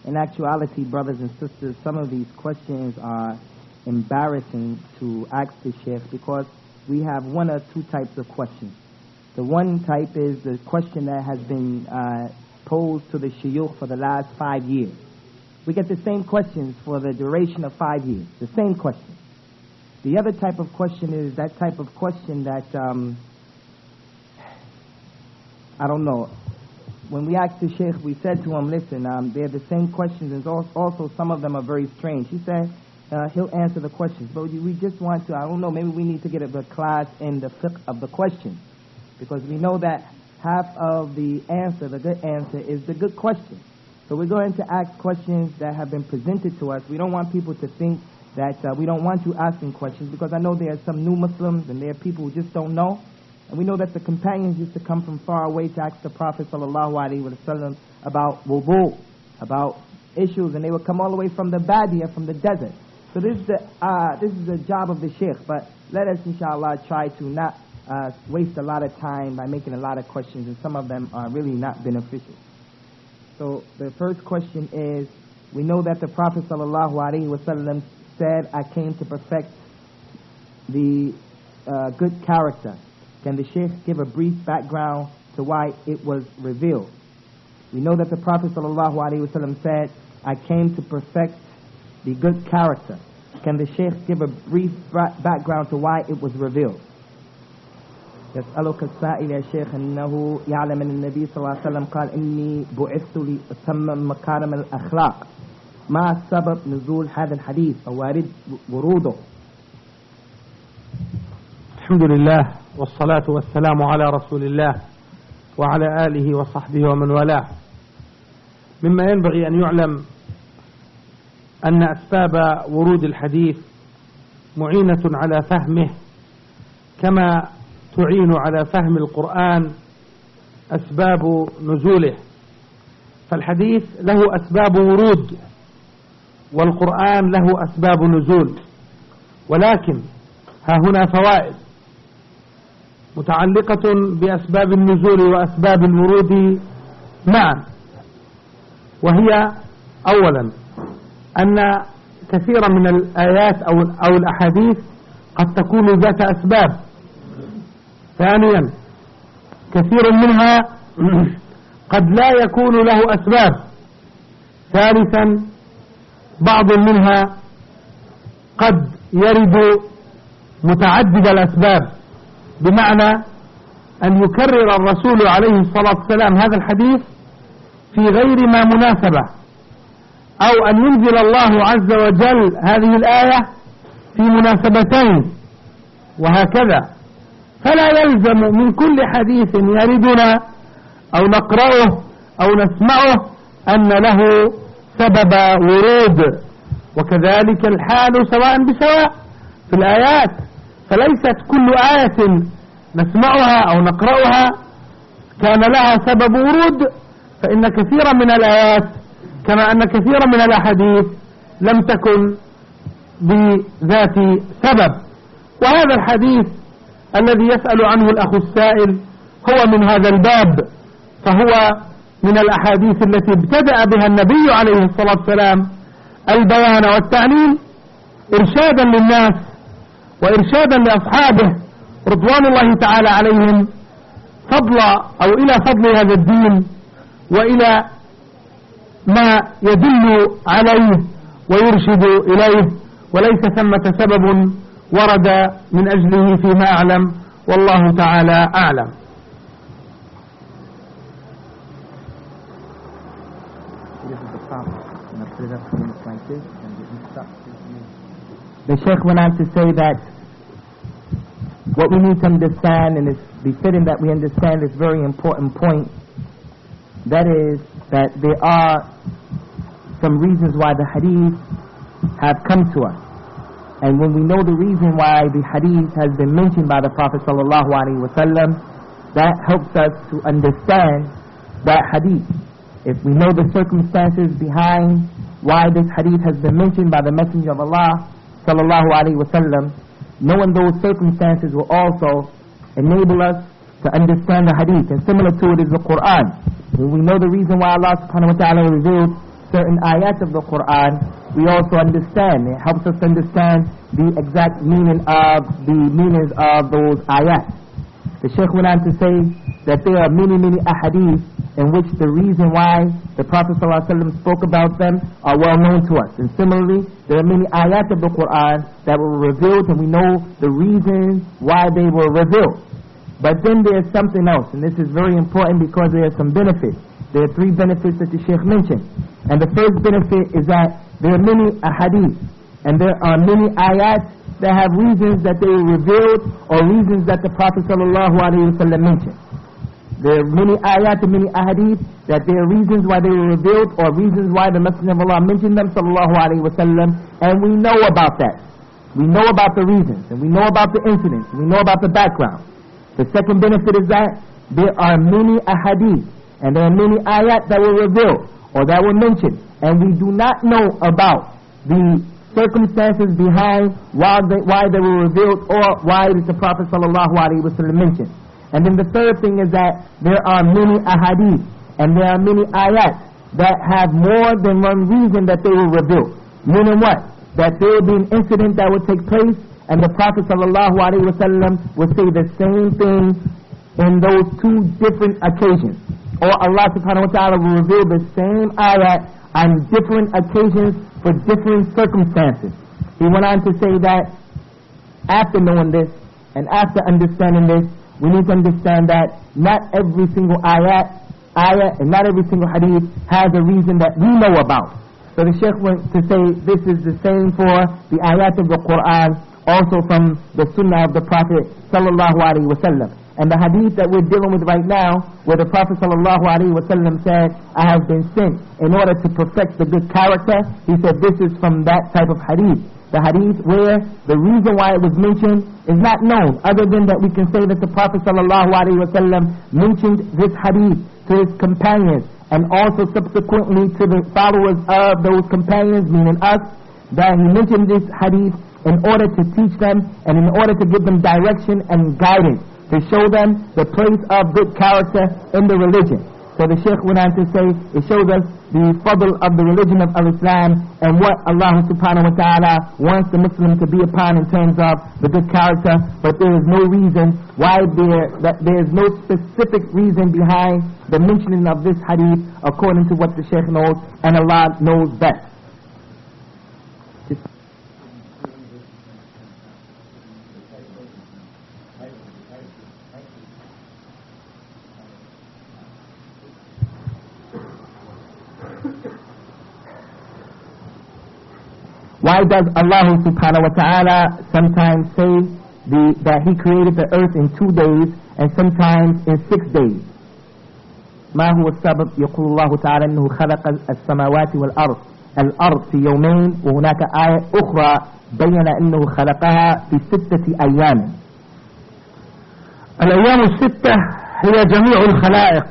In actuality, brothers and sisters, some of these questions are embarrassing to ask the Sheikh because we have one or two types of questions. The one type is the question that has been posed to the Shuyukh for the last 5 years. We get the same questions for the duration of 5 years, the same question. The other type of question is that type of question that, I don't know. When we asked the Sheikh, we said to him, listen, they're the same questions, and also some of them are very strange. He said he'll answer the questions, but we just want to, I don't know, maybe we need to get a class in the fiqh of the question, because we know that half of the answer, the good answer, is the good question. So we're going to ask questions that have been presented to us. We don't want people to think that we don't want you asking questions, because I know there are some new Muslims and there are people who just don't know. And we know that the companions used to come from far away to ask the Prophet ﷺ about wudu, about issues, and they would come all the way from the Badiyah, from the desert. So this is the job of the Sheikh, but let us inshallah try to not waste a lot of time by making a lot of questions, and some of them are really not beneficial. So the first question is, we know that the Prophet ﷺ said, I came to perfect the good character. Can the Sheikh give a brief background to why it was revealed? We know that the Prophet ﷺ said, I came to perfect the good character. Can the Sheikh give a brief background to why it was revealed? يسألك السائل يا شيخ أنه يعلم أن النبي صلى الله عليه وسلم قال إني بعثت لأتمم مكارم الأخلاق. ما سبب نزول هذا الحديث أو وروده؟ الحمد لله والصلاة والسلام على رسول الله وعلى آله وصحبه ومن والاه. مما ينبغي أن يعلم أن أسباب ورود الحديث معينة على فهمه كما تعين على فهم القرآن أسباب نزوله. فالحديث له أسباب ورود والقرآن له أسباب نزول، ولكن ها هنا فوائد متعلقة بأسباب النزول وأسباب الورود معا، وهي أولا أن كثيرا من الآيات أو الأحاديث قد تكون ذات أسباب. ثانيا كثير منها قد لا يكون له أسباب. ثالثا بعض منها قد يرد متعدد الأسباب، بمعنى أن يكرر الرسول عليه الصلاة والسلام هذا الحديث في غير ما مناسبة، أو أن ينزل الله عز وجل هذه الآية في مناسبتين، وهكذا. فلا يلزم من كل حديث يردنا أو نقرأه أو نسمعه أن له سبب ورود، وكذلك الحال سواء بسواء في الآيات. فليست كل آية نسمعها أو نقرأها كان لها سبب ورود، فإن كثيرا من الآيات كما أن كثيرا من الأحاديث لم تكن بذات سبب. وهذا الحديث الذي يسأل عنه الأخ السائل هو من هذا الباب، فهو من الأحاديث التي ابتدأ بها النبي عليه الصلاة والسلام البيان والتعليم إرشادا للناس وإرشادا لأصحابه رضوان الله تعالى عليهم فضل أو إلى فضل هذا الدين وإلى ما يدل عليه ويرشد إليه، وليس ثمة سبب ورد من أجله فيما أعلم، والله تعالى أعلم. The Sheikh went on to say that what we need to understand, and it's befitting that we understand this very important point, that is that there are some reasons why the hadith have come to us. And when we know the reason why the hadith has been mentioned by the Prophet ﷺ, that helps us to understand that hadith. If we know the circumstances behind why this hadith has been mentioned by the Messenger of Allah ﷺ, knowing those circumstances will also enable us to understand the hadith. And similar to it is the Qur'an. When we know the reason why Allah subhanahu wa ta'ala revealed certain ayat of the Qur'an, we also understand. It helps us understand the exact meanings of those ayat. The Shaykh went on to say that there are many ahadith in which the reason why the Prophet ﷺ spoke about them are well known to us. And similarly, there are many ayat of the Qur'an that were revealed, and we know the reason why they were revealed. But then there's something else, and this is very important because there are some benefits. There are 3 benefits that the Shaykh mentioned. And the first benefit is that there are many ahadith, and there are many ayat that have reasons that they were revealed, or reasons that the Prophet ﷺ mentioned. There are many ayat and many ahadith that there are reasons why they were revealed, or reasons why the Messenger of Allah mentioned them ﷺ, and we know about that. We know about the reasons, and we know about the incidents, and we know about the background. The second benefit is that there are many ahadith, and there are many ayat that were revealed, or that were mentioned, and we do not know about the circumstances behind why they were revealed, or why the Prophet ﷺ mentioned. And then the third thing is that there are many ahadith and there are many ayat that have more than one reason that they were revealed. Meaning what? That there will be an incident that will take place, and the Prophet ﷺ will say the same thing in those 2 different occasions. Or Allah subhanahu wa ta'ala will reveal the same ayat on different occasions for different circumstances. He went on to say that after knowing this and after understanding this, we need to understand that not every single ayat and not every single hadith has a reason that we know about. So the Shaykh went to say this is the same for the ayat of the Qur'an, also from the sunnah of the Prophet sallallahu alaihi wasallam. And the hadith that we're dealing with right now, where the Prophet sallallahu alaihi wasallam said, I have been sent in order to perfect the good character, he said this is from that type of hadith. The hadith where the reason why it was mentioned is not known, other than that we can say that the Prophet sallallahu alaihi wasallam mentioned this hadith to his companions, and also subsequently to the followers of those companions, meaning us, that he mentioned this hadith in order to teach them and in order to give them direction and guidance, to show them the place of good character in the religion. So the Shaykh went on to say, it shows us the fadl of the religion of al-Islam and what Allah subhanahu wa ta'ala wants the Muslim to be upon in terms of the good character. But there is no reason why there is no specific reason behind the mentioning of this hadith according to what the Shaykh knows, and Allah knows best. Why does Allah subhanahu wa ta'ala sometimes say that He created the earth in 2 days and sometimes in 6 days? ما هو السبب؟ يقول الله تعالى أنه خلق السماوات الأرض في يومين، وهناك آية أخرى بين أنه خلقها في 6 أيام. الأيام 6 هي جميع الخلائق،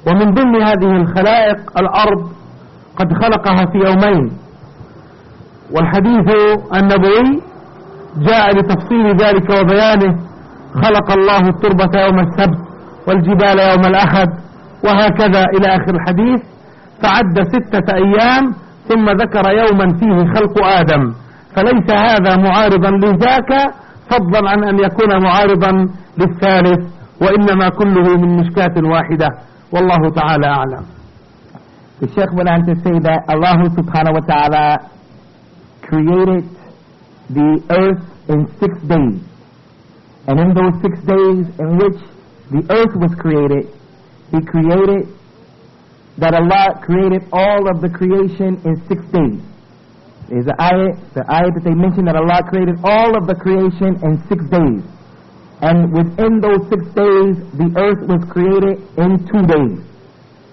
ومن ضمن هذه الخلائق الأرض قد خلقها في يومين، والحديث النبوي جاء لتفصيل ذلك وبيانه. خلق الله التربة يوم السبت والجبال يوم الأحد، وهكذا إلى آخر الحديث، فعد 6 أيام ثم ذكر يوما فيه خلق آدم، فليس هذا معارضا لذاك فضلا عن أن يكون معارضا للثالث، وإنما كله من مشكاة واحدة، والله تعالى أعلم. The Shaykh went on to say that Allah subhanahu wa ta'ala created the earth in 6 days, and in those 6 days in which the earth was created, He created that Allah created all of the creation in 6 days. There's the ayat that they mentioned that Allah created all of the creation in 6 days, and within those 6 days the earth was created in 2 days.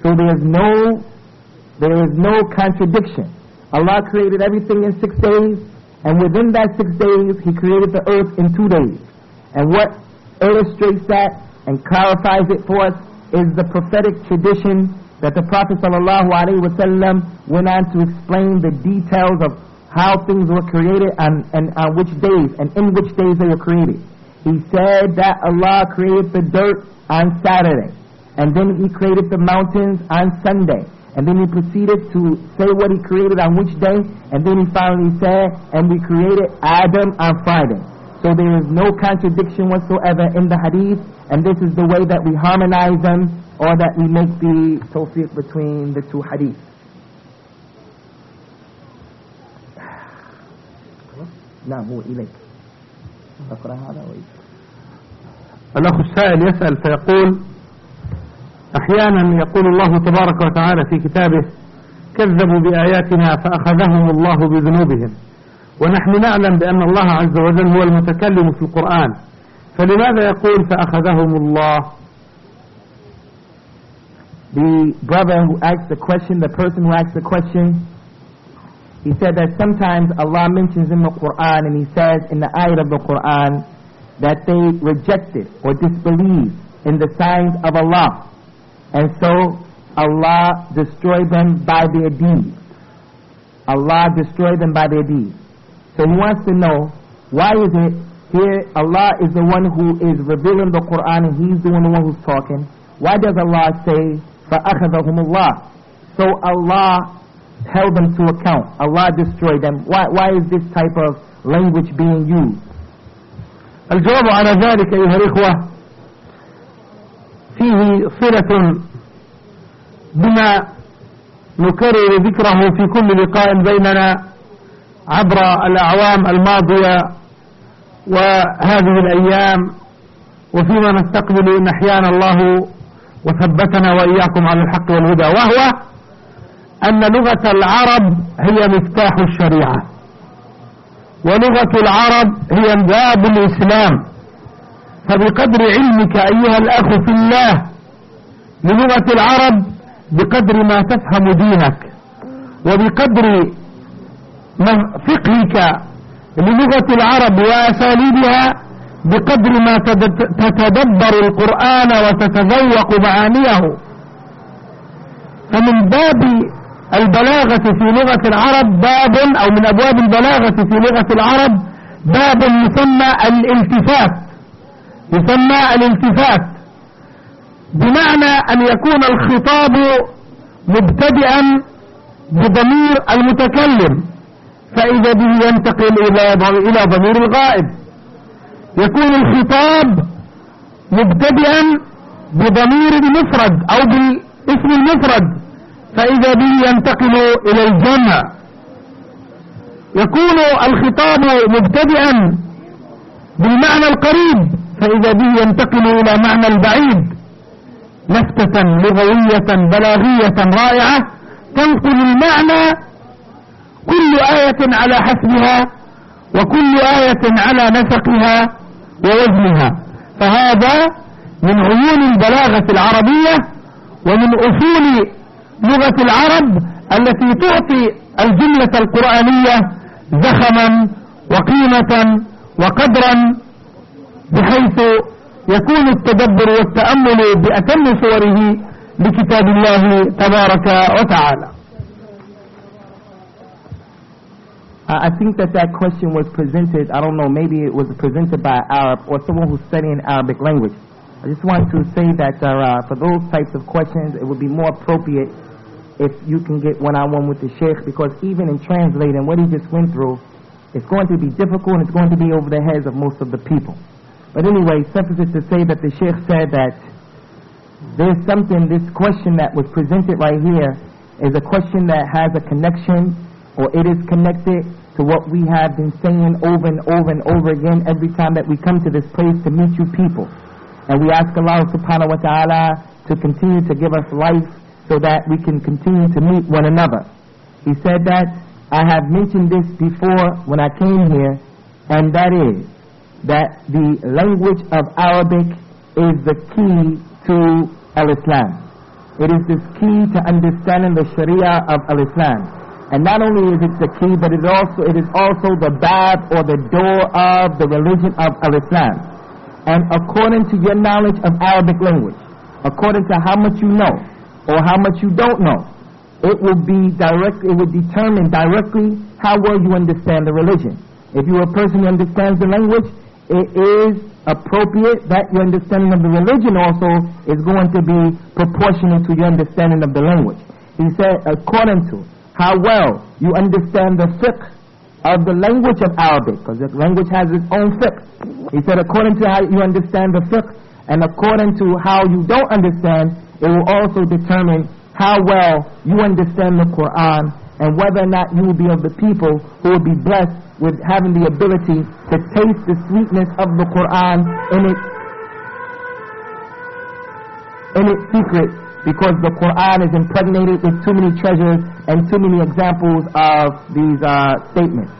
So there is no contradiction. Allah created everything in 6 days, and within that 6 days He created the earth in 2 days. And what illustrates that and clarifies it for us is the prophetic tradition that the Prophet ﷺ went on to explain the details of how things were created and on which days and in which days they were created. He said that Allah created the dirt on Saturday, and then He created the mountains on Sunday, and then he proceeded to say what he created on which day, and then he finally said, and we created Adam on Friday. So there is no contradiction whatsoever in the hadith, and this is the way that we harmonize them, or that we make the tawfiq between the two hadiths. نعم هو إليك أقرأ هذا الأخ السائل يسأل فيقول أحيانا يقول الله تبارك وتعالى في كتابه كذبوا بآياتنا فأخذهم الله بذنوبهم، ونحن نعلم بأن الله عز وجل هو المتكلم في القرآن، فلماذا يقول فأخذهم الله؟ The brother who asked the question, the person who asked the question, he said that sometimes Allah mentions in the Qur'an, and he says in the ayat of the Qur'an that they rejected or disbelieved in the signs of Allah, and so Allah destroyed them by their deeds. Allah destroyed them by their deeds. So he wants to know, why is it here Allah is the one who is revealing the Qur'an and he's the one who's talking? Why does Allah say فَأَخَذَهُمُ اللَّهُ? So Allah held them to account. Allah destroyed them. Why is this type of language being used? الجواب على ذلك أيها الإخوة فيه صلة بما نكرر ذكره في كل لقاء بيننا عبر الأعوام الماضية وهذه الأيام، وفيما نستقبل إن أحيانا الله وثبتنا وإياكم على الحق والهدى، وهو أن لغة العرب هي مفتاح الشريعة، ولغة العرب هي باب الإسلام. فبقدر علمك أيها الأخ في الله للغة العرب بقدر ما تفهم دينك، وبقدر فقهك للغة العرب وأساليبها بقدر ما تتدبر القرآن وتتذوق معانيه. فمن باب البلاغة في لغة العرب باب، أو من أبواب البلاغة في لغة العرب باب يسمى الالتفات، يسمى الالتفات بمعنى أن يكون الخطاب مبتدئا بضمير المتكلم فإذا به ينتقل إلى ضمير الغائب، يكون الخطاب مبتدئا بضمير المفرد أو باسم المفرد فإذا به ينتقل إلى الجمع، يكون الخطاب مبتدئا بالمعنى القريب فإذا به ينتقل إلى معنى البعيد. لفتة لغوية بلاغية رائعة تنقل المعنى كل آية على حسبها وكل آية على نسقها ووزنها. فهذا من عيون البلاغة العربية ومن أصول لغة العرب التي تعطي الجملة القرآنية زخما وقيمة وقدرا، بحيث يكون التدبر والتأمل بأتم صوره لكتاب الله تبارك وتعالى. I think that question was presented, I don't know, maybe it was presented by an Arab or someone who's studying Arabic language. I just want to say that for those types of questions, it would be more appropriate if you can get one-on-one with the sheikh, because even in translating what he just went through, it's going to be difficult and it's going to be over the heads of most of the people. But anyway, suffice it to say that the sheikh said that there's something, this question that was presented right here is a question that has a connection, or it is connected to what we have been saying over and over and over again every time that we come to this place to meet you people. And we ask Allah subhanahu wa ta'ala to continue to give us life so that we can continue to meet one another. He said that I have mentioned this before when I came here, and that is that the language of Arabic is the key to al-Islam. It is the key to understanding the Sharia of al-Islam. And not only is it the key, but it is also the bab or the door of the religion of al-Islam. And according to your knowledge of Arabic language, according to how much you know or how much you don't know, it will determine directly how well you understand the religion. If you're a person who understands the language, it is appropriate that your understanding of the religion also is going to be proportional to your understanding of the language. He said, according to how well you understand the fiqh of the language of Arabic, because the language has its own fiqh. He said, according to how you understand the fiqh, and according to how you don't understand, it will also determine how well you understand the Qur'an, and whether or not you will be of the people who will be blessed with having the ability to taste the sweetness of the Qur'an in its secret, because the Qur'an is impregnated with too many treasures and too many examples of these statements.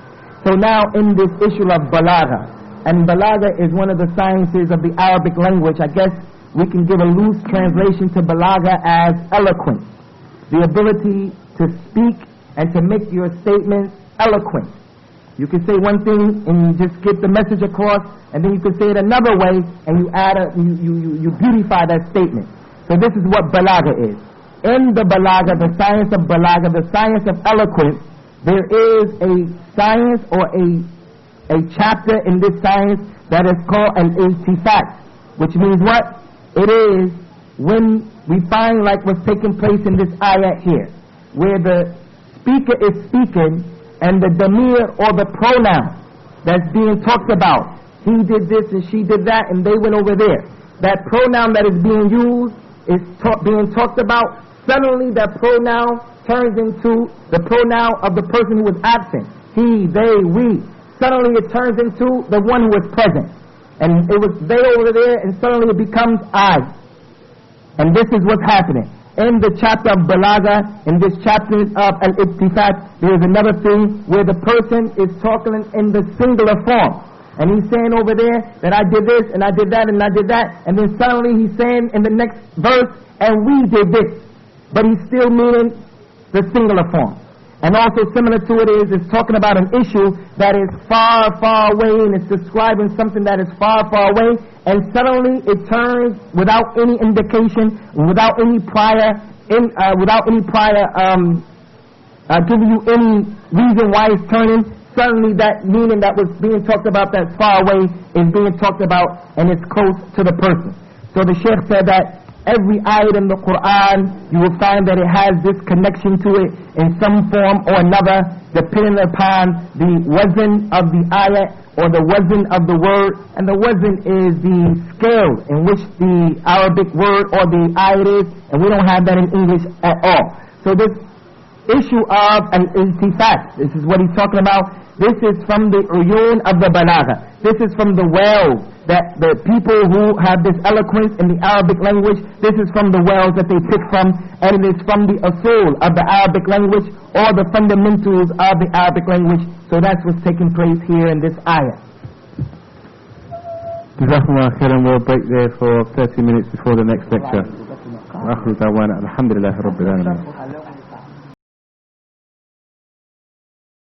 So now in this issue of balagha, and balagha is one of the sciences of the Arabic language. I guess we can give a loose translation to balagha as eloquence, the ability to speak and to make your statements eloquent. You can say one thing and you just get the message across, and then you can say it another way and you beautify that statement. So this is what balagha is. In the balagha, the science of balagha, the science of eloquence, there is a science or a chapter in this science that is called al-iltifat, which means what? It is when we find like what's taking place in this ayat here, where the speaker is speaking and the damir or the pronoun that's being talked about, he did this and she did that and they went over there. That pronoun that is being used is being talked about. Suddenly that pronoun turns into the pronoun of the person who was absent. He, they, we. Suddenly it turns into the one who was present. And it was they over there, and suddenly it becomes I. And this is what's happening. In the chapter of balagha, in this chapter of al-ittifat, there is another thing where the person is talking in the singular form. And he's saying over there that I did this, and I did that, and I did that. And then suddenly he's saying in the next verse, and we did this. But he's still meaning the singular form. And also similar to it is, it's talking about an issue that is far, far away, and it's describing something that is far, far away, and suddenly it turns without any indication, without any prior giving you any reason why it's turning. Suddenly that meaning that was being talked about that's far away is being talked about, and it's close to the person. So the Shaykh said that every ayat in the Qur'an, you will find that it has this connection to it in some form or another, depending upon the wazn of the ayat or the wazn of the word. And the wazn is the scale in which the Arabic word or the ayat is, and we don't have that in English at all. So this issue of al-iltifat, this is what he's talking about. This is from the uyun of the balagha. This is from the wells that the people who have this eloquence in the Arabic language, this is from the wells that they pick from, and it is from the usul of the Arabic language or the fundamentals of the Arabic language. So that's what's taking place here in this ayah. Jazakumullah khairan. We'll break there for 30 minutes before the next lecture. Alhamdulillah Rabbil Alamin.